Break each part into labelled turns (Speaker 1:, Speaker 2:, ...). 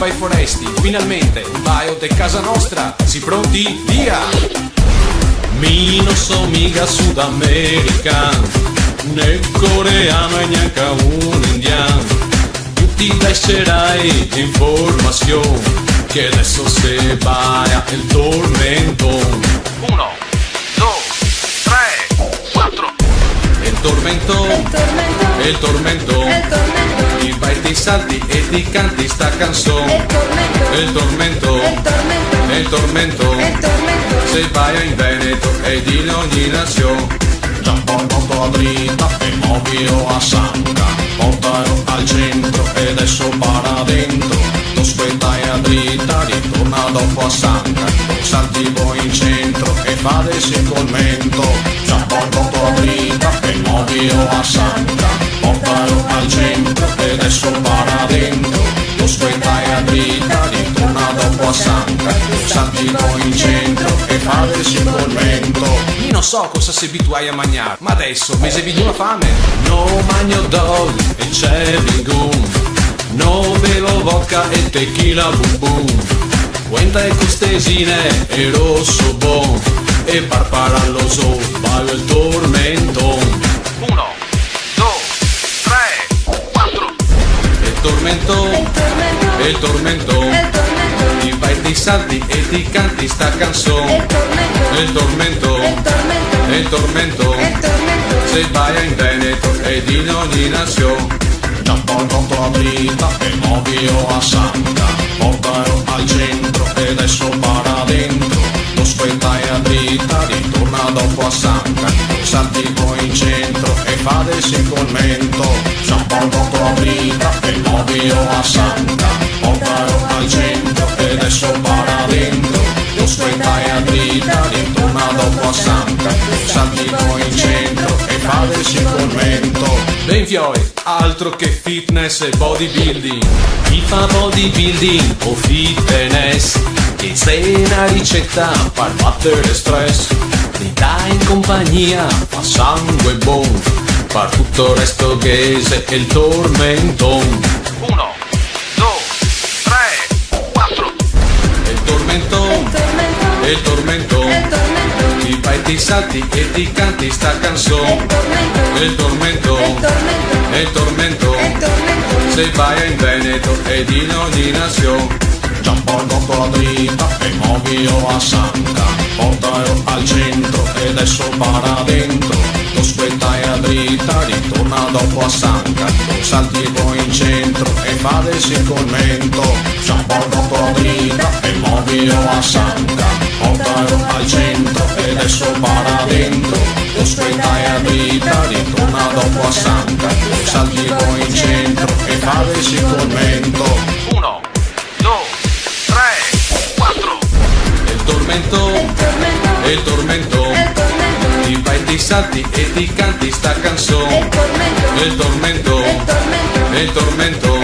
Speaker 1: by Foresti, finalmente un paio de casa nostra, si pronti? Via! Mi non so mica sudamericano, né coreano e neanche un indiano, tutti lascerai informazione, che adesso se vai il tormento. 1, 2, 3, 4. Il tormento, il tormento, ti vai, ti salti e ti canti sta canzone. Il tormento, il tormento, se vai in Veneto ed in ogni nazione. Già poi molto a dritta e muovilo a Sanca, portalo al centro e adesso para dentro. Tu squettai a dritta, ritorna dopo a Sanca, salti poi in centro e fate il commento. Già poi molto a dritta e muovilo a Sanca, portalo al centro e adesso para dentro. Tu squettai a dritta, ritorna dopo a Sanca, salti poi in centro e fate il commento. Io non so cosa sei abituai a mangiare, ma adesso mi sei venuto una fame. No magno dog e cherry gum, no bevo vodka e tequila boom boom. Cuenta e costesine e rosso bon, e parparallo so, vai il tormento. 1, 2, 3, 4. Il tormento, il tormento, ti vai, ti salti e ti canti sta canzone. Il tormento, il tormento, se vai in Veneto ed in ogni nazione. Già poi conto a dritta e muovilo a Sanca, portalo al centro e adesso para dentro. Tu squettai a dritta, ritorna dopo a Sanca, salti poi in centro e fate il commento. Già poi conto a dritta e muovilo a Sanca, portalo al centro e adesso para dentro. Tu squettai a dritta, ritorna dopo a Sanca, salti poi in centro e fate il commento. Ben fioi, altro che fitness e bodybuilding. Chi fa bodybuilding o fitness, che sei una ricetta per battere stress. Ti dai in compagnia, fa sangue buon, per tutto il resto che è il tormento. 1, 2, 3, 4. Il tormento, il tormento, ti vai, ti salti e ti canti sta canzone. Il tormento, il tormento, se vai in Veneto ed in ogni nazione. Già poi conto a dritta e muovilo a Sanca, portalo al centro e adesso para dentro. Tu squettai a dritta, ritorna dopo a Sanca, salti poi in centro e fate il commento. Già poi conto a dritta e muovilo a Sanca, portalo al centro e adesso para dentro. Tu squettai a dritta, ritorna dopo a Sanca, salti poi in centro e fate il commento. 1, 2, 3, 4. Il tormento, il tormento, ti vai, ti salti e ti canti sta canzone. Il tormento, il tormento,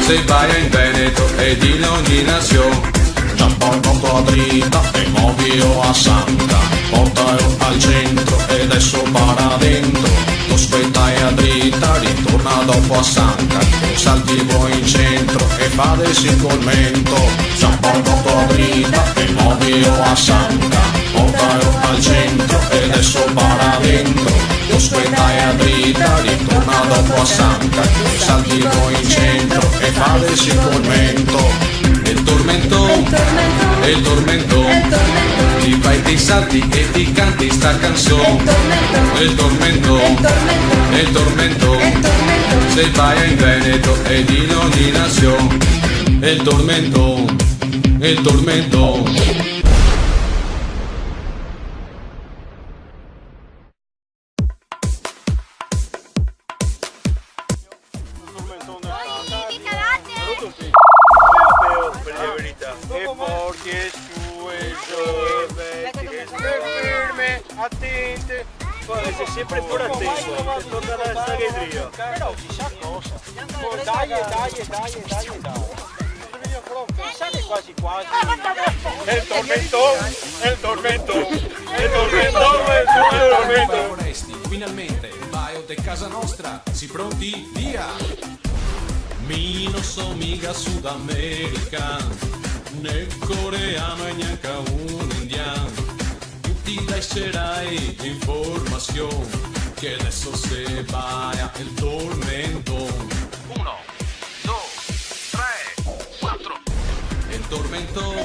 Speaker 1: se vai in Veneto ed in ogni nazione. Già poi conto a dritta e muovilo a Sanca, portalo al centro e adesso para dentro. Tu squettai a dritta, ritorna dopo a Sanca, salti poi in centro e fate il commento. Già poi conto a dritta e muovilo a Sanca, portalo al centro e adesso para dentro. Tu squettai a dritta, ritorna dopo a Sanca, salti poi in centro e fate il commento. Il tormento, il tormento, ti vai, ti salti e ti canti sta canzone. Il tormento, il tormento, se vai in Veneto ed in ogni nazione. Il tormento, il tormento.
Speaker 2: Attente, poi sei sempre fuori attento, che torna la saghetria. Però chissà cosa. Dai. Chissà che quasi quasi. È il tormento, è il tormento, è il tormento, è il tormento.
Speaker 1: Foresti, finalmente un paio de casa nostra, si pronti? Via! Mi non so mica sudamericano, né coreano e neanche un indiano. Tutti lascerai informazione, che adesso se vai il tormento. 1, 2, 3, 4. Il tormento.